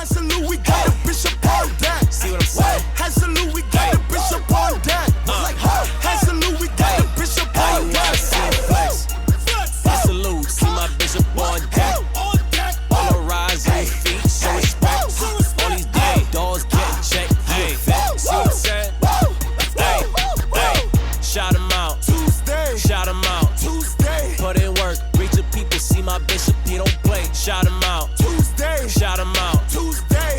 Salute, we got the bishop on deck. See what I'm saying? Salute, we got the bishop on deck. Salute, we got the bishop on deck. Salute, see my bishop on deck. All the rise on your feet, show respect. All these damn dogs getting checked. Hey, see what I'm saying? Hey, shout him out. Shout him out. Put in work, reach the people, see my bishop, he don't play. Shout him out. Shout him out.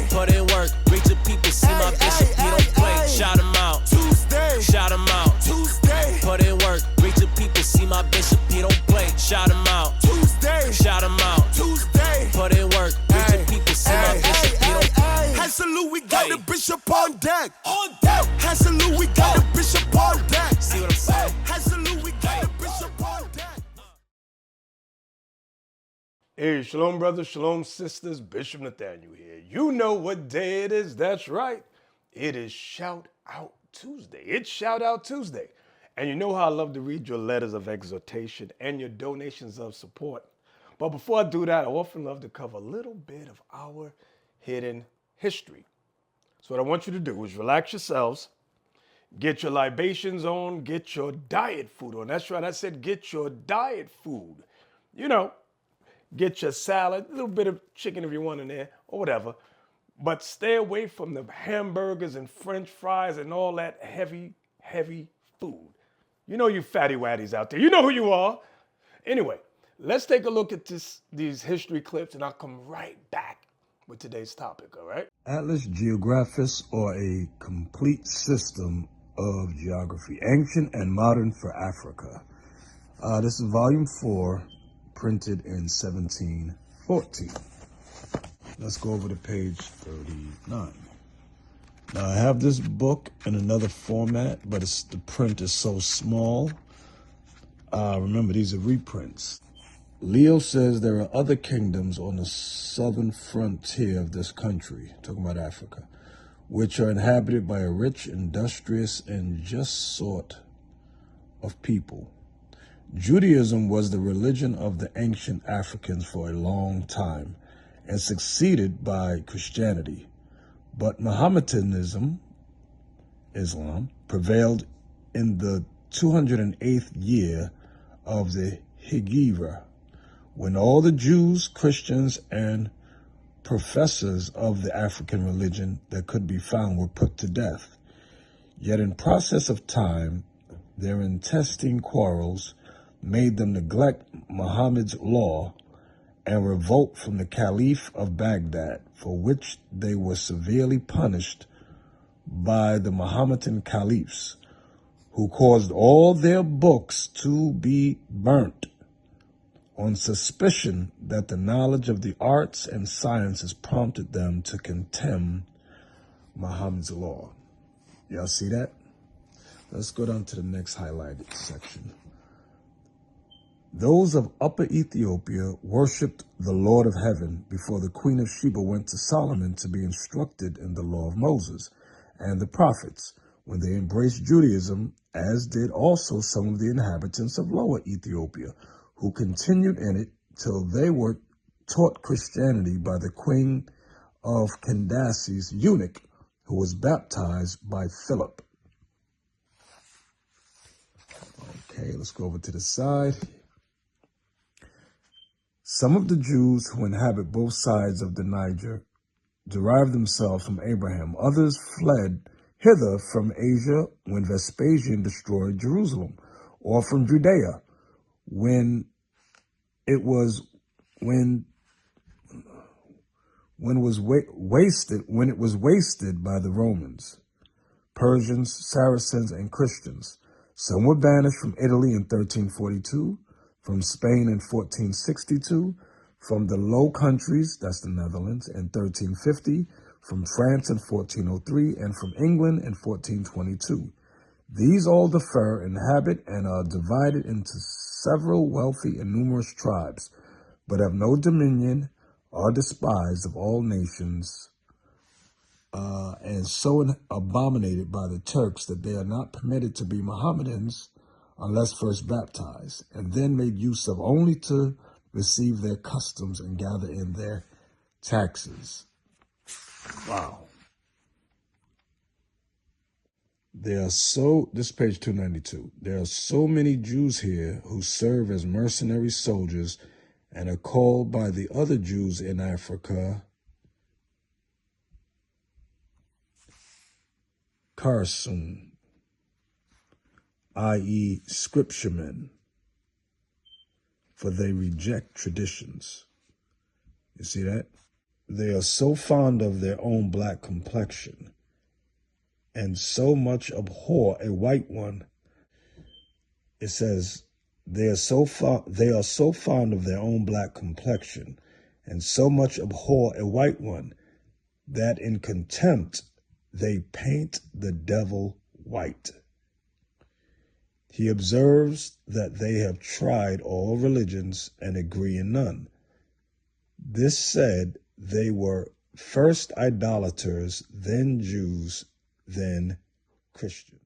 Put in work, reach the people, see my bishop, he don't play. Shout him out. Shout him out. Put in work, reach the people, see my bishop, he don't play. Shout him out. Shout him out. Put in work, reach the people, see my bishop, he don't play. Salute, we got the bishop on deck. Salute, we got the bishop on deck. See what I'm saying? Salute, we got the bishop on deck. Hey, shalom brothers, shalom sisters, Bishop Nathaniel here. You know what day it is, that's right. It is Shout Out Tuesday. It's Shout Out Tuesday. And you know how I love to read your letters of exhortation and your donations of support. But before I do that, I often love to cover a little bit of our hidden history. So what I want you to do is relax yourselves, get your libations on, get your diet food on. That's right, I said get your diet food. You know, get your salad, a little bit of chicken if you want in there, or whatever. But stay away from the hamburgers and French fries and all that heavy food. You know you fatty waddies out there. You know who you are. Anyway, let's take a look at these history clips, and I'll come right back with today's topic, all right? Atlas Geographus, or a complete system of geography, ancient and modern for Africa. This is volume 4, printed in 1714. Let's go over to page 39. Now I have this book in another format, but the print is so small. Remember, these are reprints. Leo says there are other kingdoms on the southern frontier of this country, talking about Africa, which are inhabited by a rich, industrious, and just sort of people. Judaism was the religion of the ancient Africans for a long time and succeeded by Christianity. But Mohammedanism, Islam, prevailed in the 208th year of the Hijra, when all the Jews, Christians, and professors of the African religion that could be found were put to death. Yet in process of time, their intestine quarrels made them neglect Muhammad's law and revolt from the Caliph of Baghdad, for which they were severely punished by the Mohammedan caliphs, who caused all their books to be burnt on suspicion that the knowledge of the arts and sciences prompted them to contemn Muhammad's law. Y'all see that? Let's go down to the next highlighted section. Those of Upper Ethiopia worshipped the Lord of Heaven before the Queen of Sheba went to Solomon to be instructed in the law of Moses and the prophets, when they embraced Judaism, as did also some of the inhabitants of Lower Ethiopia, who continued in it till they were taught Christianity by the Queen of Candace's eunuch, who was baptized by Philip. Okay, let's go over to the side. Some of the Jews who inhabit both sides of the Niger derived themselves from Abraham. Others fled hither from Asia when Vespasian destroyed Jerusalem, or from Judea when it was wasted by the Romans, Persians, Saracens, and Christians. Some were banished from Italy in 1342, from Spain in 1462, from the Low Countries, that's the Netherlands, in 1350, from France in 1403, and from England in 1422. These all differ, inhabit, and are divided into several wealthy and numerous tribes, but have no dominion, are despised of all nations, and so abominated by the Turks that they are not permitted to be Mohammedans unless first baptized, and then made use of only to receive their customs and gather in their taxes. Wow. This is page 292. There are so many Jews here who serve as mercenary soldiers and are called by the other Jews in Africa Karsun, i.e. scripturemen, for they reject traditions. You see that? They are so fond of their own black complexion and so much abhor a white one. It says they are so fond of their own black complexion and so much abhor a white one that in contempt they paint the devil white. He observes that they have tried all religions and agree in none. This said, they were first idolaters, then Jews, then Christians.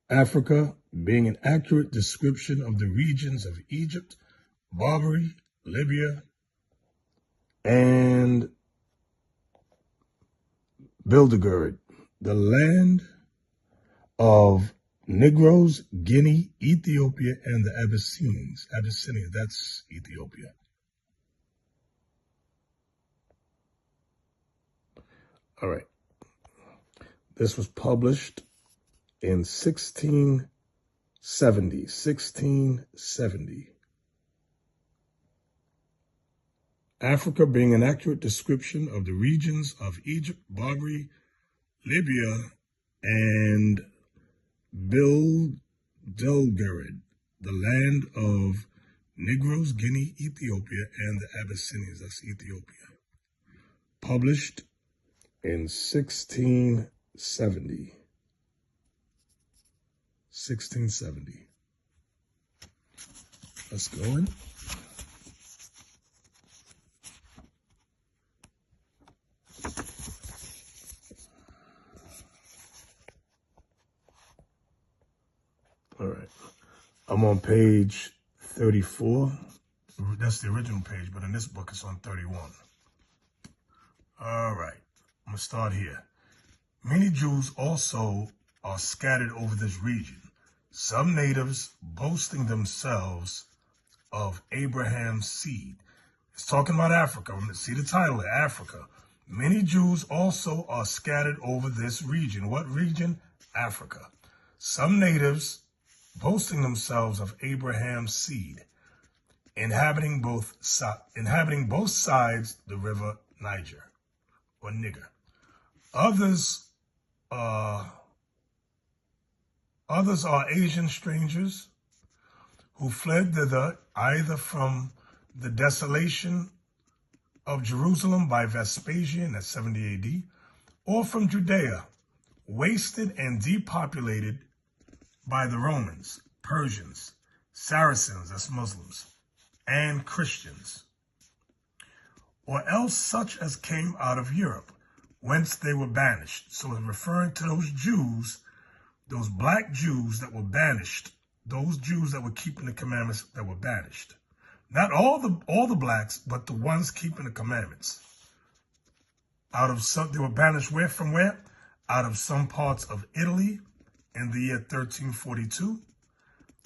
Africa, being an accurate description of the regions of Egypt, Barbary, Libya, and Bildergerd, the land of Negroes, Guinea, Ethiopia, and the Abyssinians. Abyssinia, that's Ethiopia. All right. This was published in 1670. Africa being an accurate description of the regions of Egypt, Barbary, Libya, and Bildergerd, the land of Negroes, Guinea, Ethiopia, and the Abyssinians. That's Ethiopia. Published in 1670. Let's go in. All right. I'm on page 34. That's the original page, but in this book it's on 31. All right. I'm going to start here. Many Jews also are scattered over this region, some natives boasting themselves of Abraham's seed. It's talking about Africa. See the title, Africa. Many Jews also are scattered over this region. What region? Africa. Some natives boasting themselves of Abraham's seed, inhabiting both sides the river Niger, or Niger. Others are Asian strangers who fled thither either from the desolation of Jerusalem by Vespasian at 70 AD, or from Judea, wasted and depopulated by the Romans, Persians, Saracens, that's Muslims, and Christians, or else such as came out of Europe, whence they were banished. So it's referring to those Jews, those black Jews that were banished, those Jews that were keeping the commandments that were banished. Not all the blacks, but the ones keeping the commandments. They were banished from where? Out of some parts of Italy in the year 1342,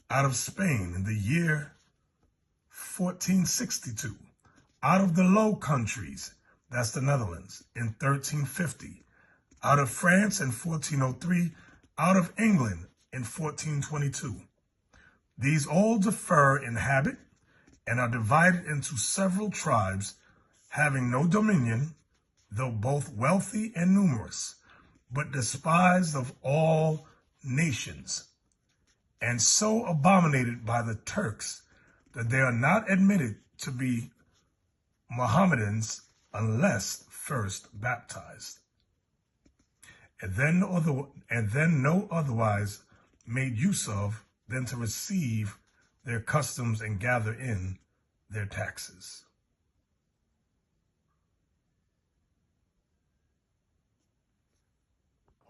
out of Spain in the year 1462, out of the Low Countries, that's the Netherlands, in 1350, out of France in 1403, out of England in 1422. These all differ in habit and are divided into several tribes, having no dominion, though both wealthy and numerous, but despised of all nations, and so abominated by the Turks that they are not admitted to be Mohammedans unless first baptized, and then no otherwise made use of than to receive their customs and gather in their taxes.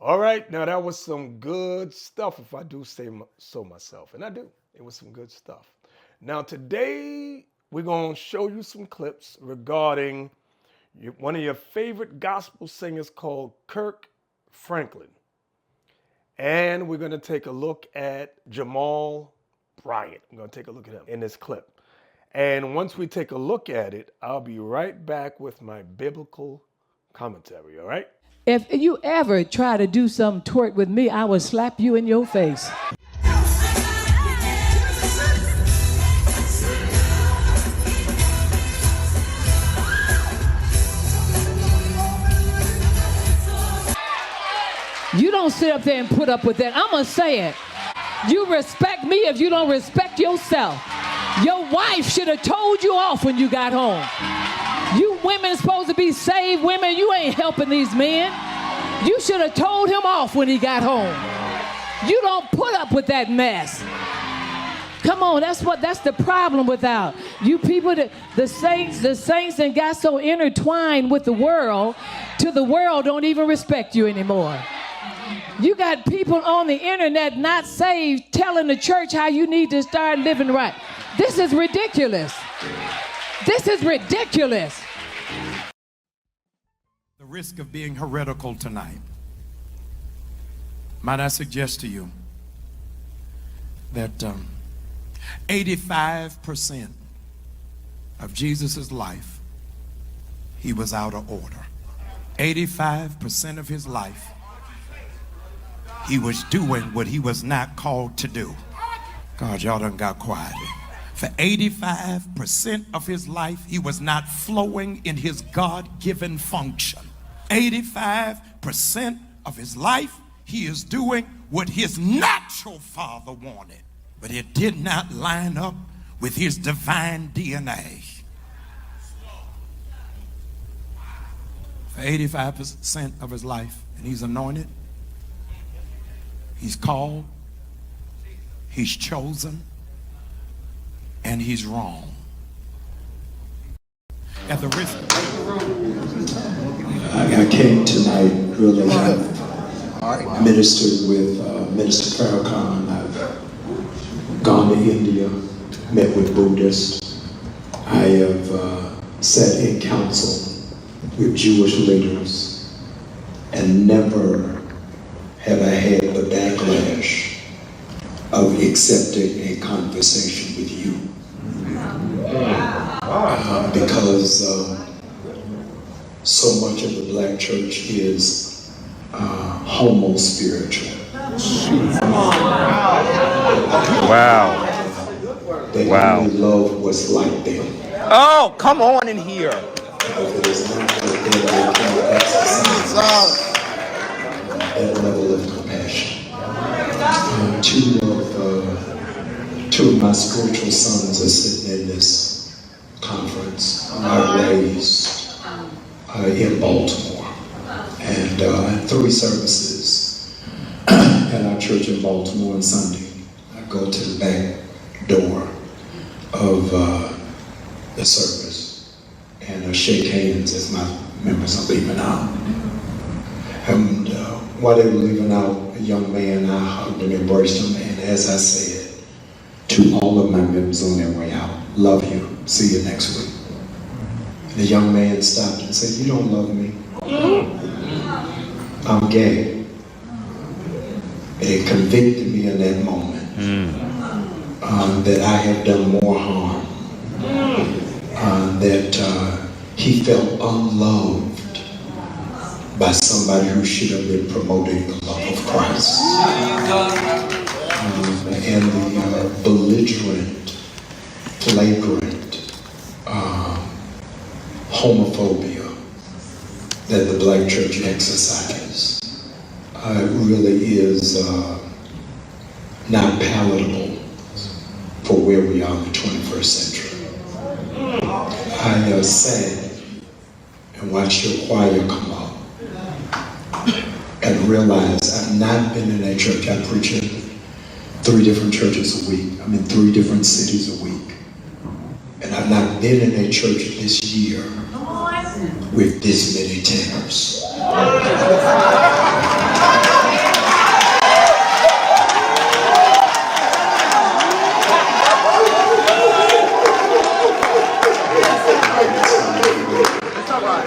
All right, now that was some good stuff, if I do say so myself, and I do. It was some good stuff. Now today, we're going to show you some clips regarding, one of your favorite gospel singers called Kirk Franklin. And we're going to take a look at Jamal Bryant. We're going to take a look at him in this clip. And once we take a look at it, I'll be right back with my biblical commentary, all right? If you ever try to do some twerk with me, I will slap you in your face. You don't sit up there and put up with that. I'm going to say it. You respect me if you don't respect yourself. Your wife should have told you off when you got home. You women supposed to be saved women. You ain't helping these men. You should have told him off when he got home. You don't put up with that mess. Come on, that's the problem without you people. The saints that got so intertwined with the world, to the world don't even respect you anymore. You got people on the internet not saved telling the church how you need to start living right. This is ridiculous. This is ridiculous. The risk of being heretical tonight. Might I suggest to you that 85% of Jesus' life, he was out of order. 85% of his life, he was doing what he was not called to do. God, y'all done got quiet. For 85% of his life, he was not flowing in his God-given function. 85% of his life, he is doing what his natural father wanted, but it did not line up with his divine DNA. For 85% of his life, and he's anointed, he's called, he's chosen, and he's wrong. At the risk of I came tonight really ministered with Minister Farrakhan. I've gone to India, met with Buddhists. I have sat in council with Jewish leaders, and never have I had the backlash of accepting a conversation with you. Because so much of the black church is homo-spiritual. Wow. They only love what's like them. Oh, come on in here. It is not that they can exercise that level of compassion. Two of my spiritual sons are sitting in this conference. I raised in Baltimore, and 3 services at our church in Baltimore on Sunday. I go to the back door of the service and shake hands as my members are leaving out. And while they were leaving out, a young man, I hugged and embraced him, and as I said to all of my members on their way out, love you, see you next week. And the young man stopped and said, you don't love me. I'm gay. And it convicted me in that moment that I have done more harm, that he felt unloved by somebody who should have been promoting the love of Christ. And the belligerent, flagrant homophobia that the black church exercises really is not palatable for where we are in the 21st century. I sat and watched your choir come up and realized I've not been in a church. I preach in 3 different churches a week. I'm in 3 different cities a week. And I've not been in a church this year with this many tenors.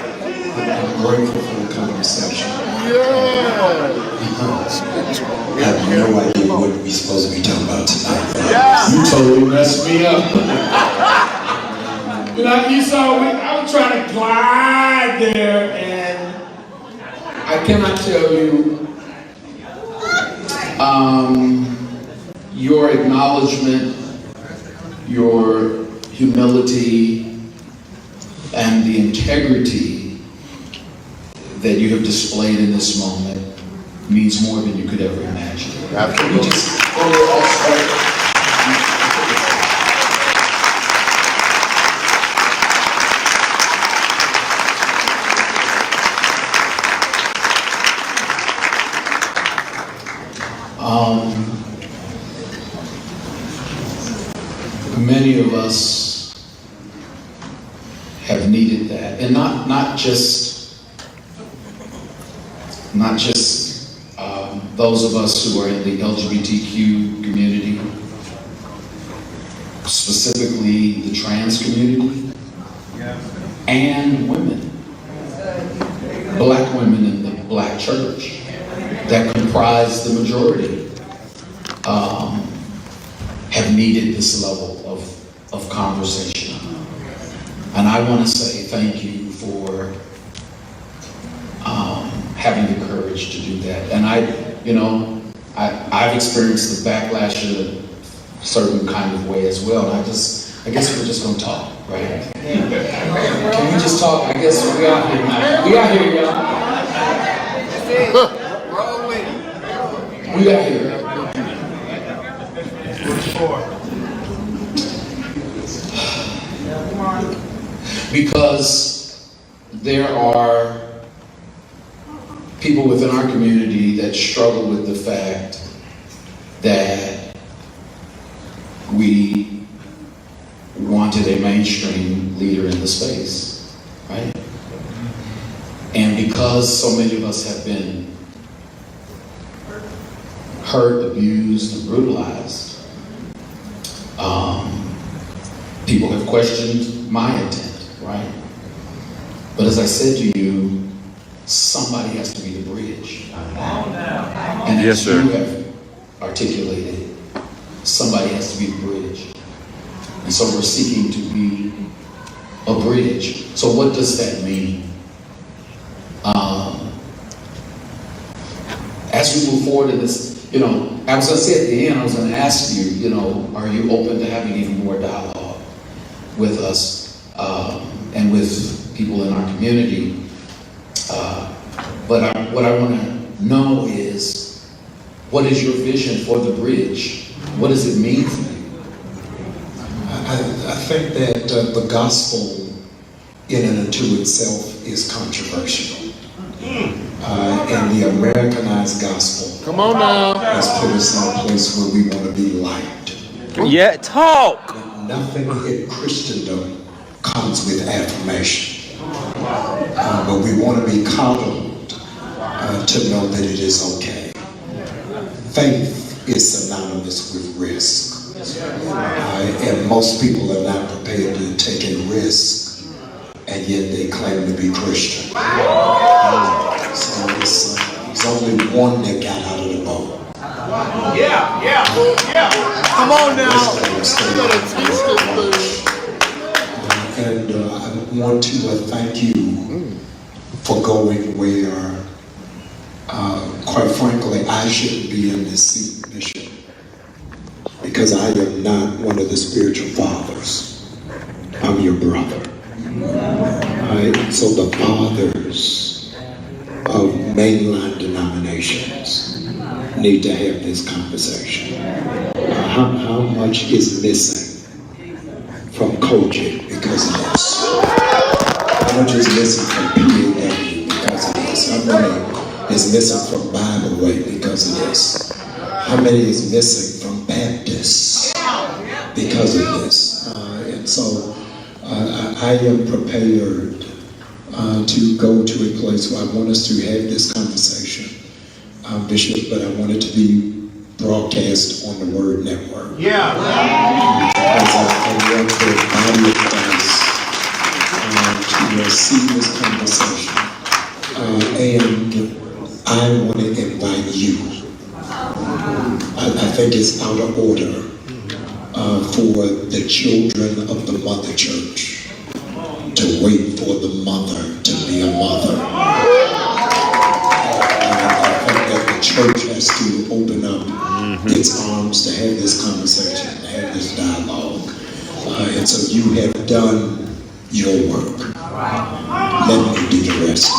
I'm grateful for the conversation. I have no idea what we're supposed to be talking about tonight. You totally messed me up. You saw me, I was trying to glide there, and I cannot tell you your acknowledgement, your humility, and the integrity that you have displayed in this moment means more than you could ever imagine. Absolutely. We just go all straight. Many of us have needed that, and not just those of us who are in the LGBTQ community, specifically the trans community, and women, black women in the black church that comprise the majority, have needed this level of conversation. And I want to say thank you for having the courage to do that. And I've experienced the backlash in a certain kind of way as well. And I guess we're just gonna talk, right? Can we just talk? I guess we out here now. We out here, y'all. We out here. Because there are people within our community that struggle with the fact that we wanted a mainstream leader in the space, right? And because so many of us have been hurt, abused, and brutalized, people have questioned my intent, right? But as I said to you, somebody has to be the bridge. And as you have articulated, somebody has to be the bridge. And so we're seeking to be a bridge. So what does that mean? As we move forward in this, I was going to say at the end, I was going to ask you, are you open to having even more dialogue with us and with people in our community? But what I want to know is, what is your vision for the bridge? What does it mean for you? I think that the gospel in and unto itself is controversial. And the Americanized gospel has put us in a place where we want to be liked. Yeah, talk. But nothing in Christendom comes with affirmation. But we want to be coddled to know that it is okay. Faith is synonymous with risk. And most people are not prepared to take a risk, and yet they claim to be Christian. So there's only one that got out of the boat. Yeah. Come on now. And I want to thank you for going where, quite frankly, I shouldn't be in this seat, Bishop, because I am not one of the spiritual fathers. I'm your brother. So the fathers of mainline denominations need to have this conversation. How much is missing from Kojic because of this? How much is missing from PAW because of this? How many is missing from Bible Way because of this? How many is missing from Baptists because of this? And so I am prepared to go to a place where I want us to have this conversation, Bishop, but I want it to be broadcast on the Word Network. Yeah. Because I want the body of Christ to will see this conversation. And I want to invite you. I think it's out of order for the children of the mother church to wait for the mother to be a mother. I think that the church has to open up its arms to have this conversation, to have this dialogue. And so you have done your work. Let me do the rest.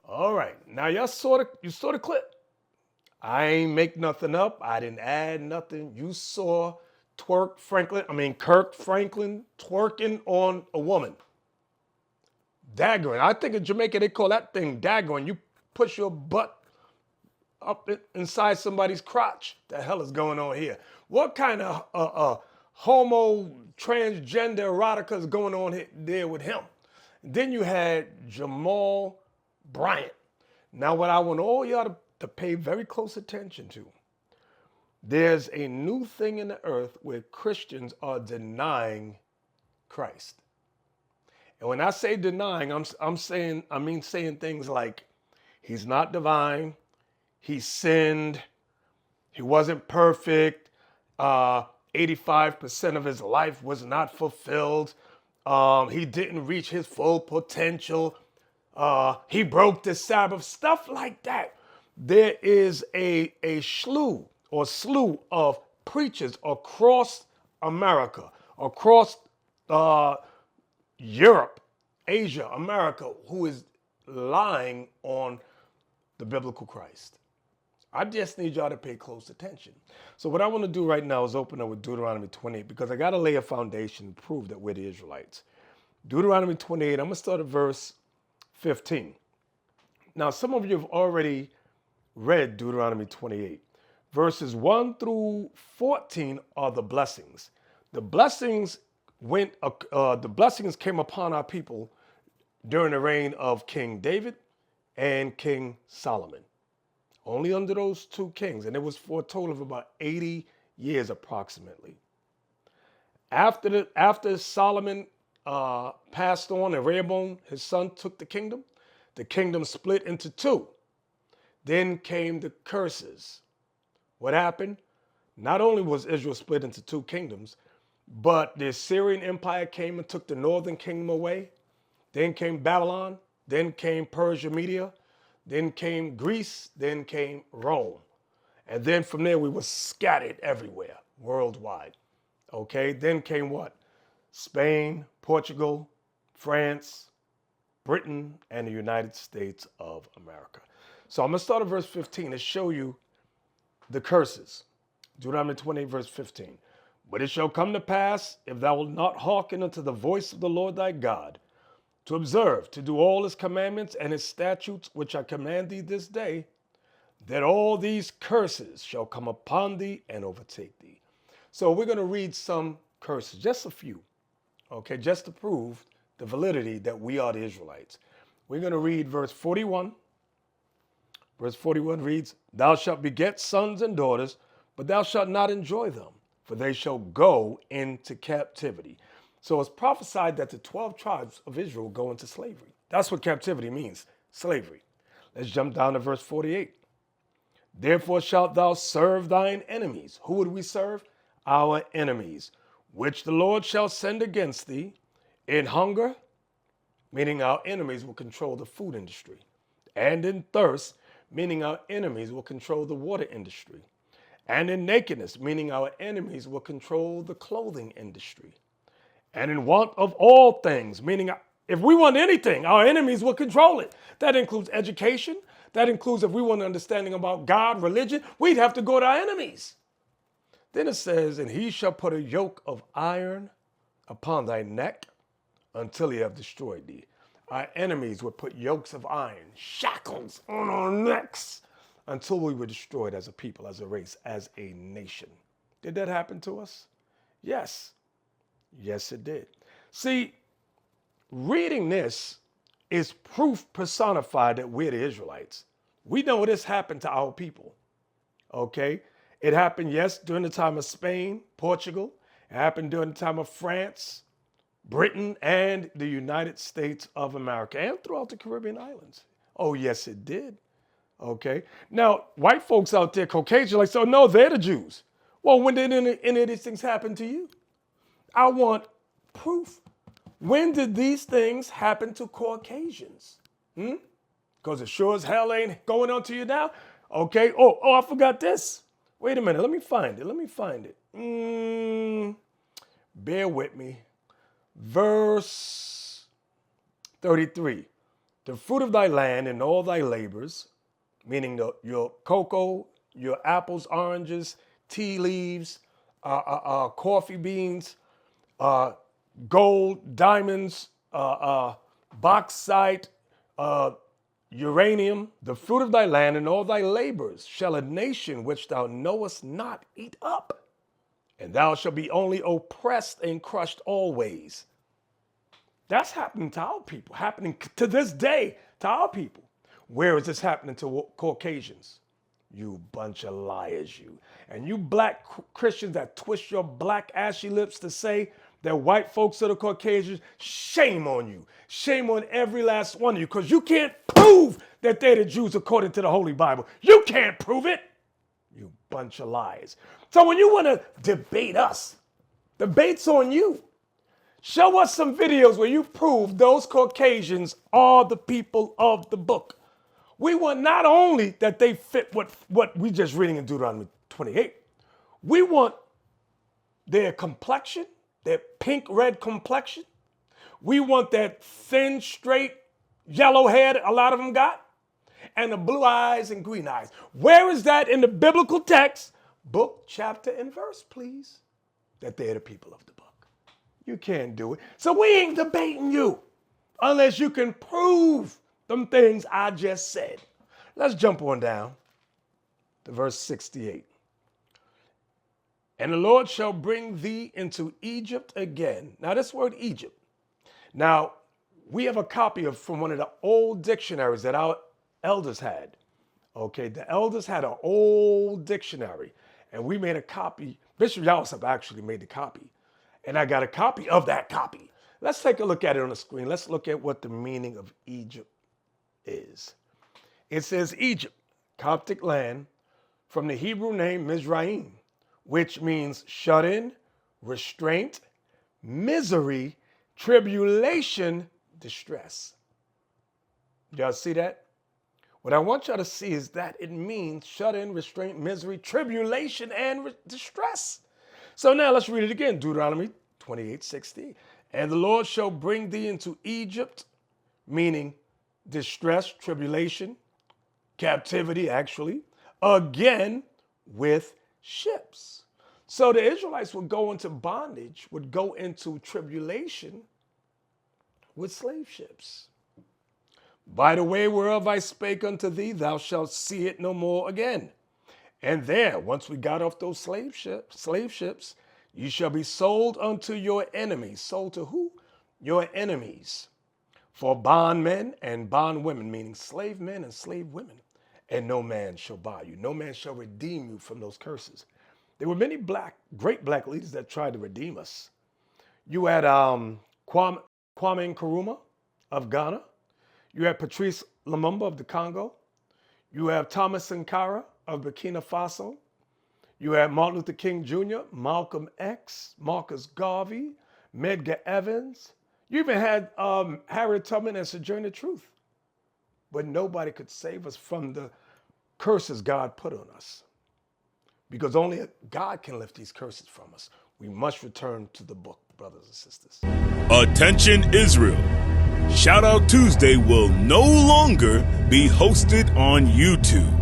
All right, now you saw the clip. I ain't make nothing up. I didn't add nothing. You saw Kirk Franklin twerking on a woman. Daggering. I think in Jamaica they call that thing daggering. You push your butt up inside somebody's crotch. The hell is going on here? What kind of homo transgender erotica is going on there with him? Then you had Jamal Bryant. Now what I want all y'all to pay very close attention to, there's a new thing in the earth where Christians are denying Christ. And when I say denying, I mean saying things like he's not divine, he sinned, he wasn't perfect, 85% of his life was not fulfilled, he didn't reach his full potential, he broke the Sabbath, stuff like that. There is a slew of preachers across America, across Europe, Asia, America, who is lying on the biblical Christ. I just need y'all to pay close attention. So what I want to do right now is open up with Deuteronomy 28 because I got to lay a foundation to prove that we're the Israelites. Deuteronomy 28, I'm going to start at verse 15. Now, some of you have already read Deuteronomy 28. Verses 1 through 14 are the blessings. The blessings came upon our people during the reign of King David and King Solomon. Only under those two kings, and it was for a total of about 80 years approximately. After Solomon passed on and Rehoboam, his son, took the kingdom split into two. Then came the curses. What happened? Not only was Israel split into two kingdoms, but the Assyrian Empire came and took the northern kingdom away. Then came Babylon. Then came Persia, Media. Then came Greece. Then came Rome. And then from there, we were scattered everywhere, worldwide. Okay, then came what? Spain, Portugal, France, Britain, and the United States of America. So I'm going to start at verse 15 to show you the curses. Deuteronomy 28, verse 15. But it shall come to pass, if thou wilt not hearken unto the voice of the Lord thy God, to observe, to do all his commandments and his statutes, which I command thee this day, that all these curses shall come upon thee and overtake thee. So we're going to read some curses, just a few, okay, just to prove the validity that we are the Israelites. We're going to read verse 41. Verse 41 reads, Thou shalt beget sons and daughters, but thou shalt not enjoy them, for they shall go into captivity. So it's prophesied that the 12 tribes of Israel go into slavery. That's what captivity means, slavery. Let's jump down to verse 48. Therefore shalt thou serve thine enemies. Who would we serve? Our enemies, which the Lord shall send against thee in hunger, meaning our enemies will control the food industry, and in thirst, meaning our enemies will control the water industry, and in nakedness, meaning our enemies will control the clothing industry, and in want of all things, meaning if we want anything, our enemies will control it. That includes education. That includes if we want understanding about God, religion, we'd have to go to our enemies. Then it says, and he shall put a yoke of iron upon thy neck until he have destroyed thee. Our enemies would put yokes of iron, shackles on our necks until we were destroyed as a people, as a race, as a nation. Did that happen to us? Yes. Yes, it did. See, reading this is proof personified that we're the Israelites. We know this happened to our people. Okay? It happened, yes, during the time of Spain, Portugal, It happened during the time of France, Britain, and the United States of America, and throughout the Caribbean islands. Oh, yes, it did. Okay. Now, white folks out there, Caucasian, like, so no, they're the Jews. Well, when did any of these things happen to you? I want proof. When did these things happen to Caucasians? Because it sure as hell ain't going on to you now. Okay. Oh, I forgot this. Wait a minute. Let me find it. Bear with me. Verse 33. The fruit of thy land and all thy labors, meaning your cocoa, your apples, oranges, tea leaves, coffee beans, gold, diamonds, bauxite, uranium, the fruit of thy land and all thy labors shall a nation which thou knowest not eat up, and thou shalt be only oppressed and crushed always. That's happening to our people, happening to this day to our people. Where is this happening to Caucasians? You bunch of liars, you. And you black Christians that twist your black ashy lips to say that white folks are the Caucasians, shame on you. Shame on every last one of you, because you can't prove that they're the Jews according to the Holy Bible. You can't prove it. You bunch of liars. So when you want to debate us, debate's on you. Show us some videos where you prove those Caucasians are the people of the book. We want not only that they fit what we just reading in Deuteronomy 28, we want their complexion, their pink-red complexion. We want that thin, straight, yellow hair that a lot of them got, and the blue eyes and green eyes. Where is that in the biblical text? Book, chapter, and verse, please, that they're the people of the book. You can't do it. So we ain't debating you unless you can prove them things I just said. Let's jump on down to verse 68. And the Lord shall bring thee into Egypt again. Now this word Egypt. Now we have a copy from one of the old dictionaries that our elders had. Okay, the elders had an old dictionary and we made a copy. Bishop Asaph actually made the copy. And I got a copy of that copy. Let's take a look at it on the screen. Let's look at what the meaning of Egypt is. It says Egypt, Coptic land, from the Hebrew name Mizraim, which means shut in, restraint, misery, tribulation, distress. Y'all see that? What I want y'all to see is that it means shut in, restraint, misery, tribulation, and distress. So now let's read it again. Deuteronomy 28:16. And the Lord shall bring thee into Egypt, meaning distress, tribulation, captivity, actually, again with ships. So the Israelites would go into bondage, would go into tribulation with slave ships. By the way whereof I spake unto thee, thou shalt see it no more again. And there, once we got off those slave ships, you shall be sold unto your enemies. Sold to who? Your enemies. For bondmen and bondwomen, meaning slave men and slave women. And no man shall buy you. No man shall redeem you from those curses. There were many great black leaders that tried to redeem us. You had Kwame Nkrumah of Ghana. You had Patrice Lumumba of the Congo. You have Thomas Sankara of Burkina Faso. You have Martin Luther King Jr., Malcolm X, Marcus Garvey, Medgar Evans. You even had Harriet Tubman and Sojourner Truth. But nobody could save us from the curses God put on us. Because only God can lift these curses from us. We must return to the book, brothers and sisters. Attention Israel. Shout Out Tuesday will no longer be hosted on YouTube.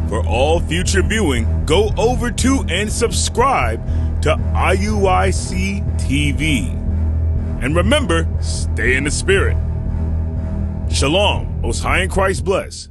For all future viewing, go over to and subscribe to IUIC TV. And remember, stay in the spirit. Shalom, Most High in Christ bless.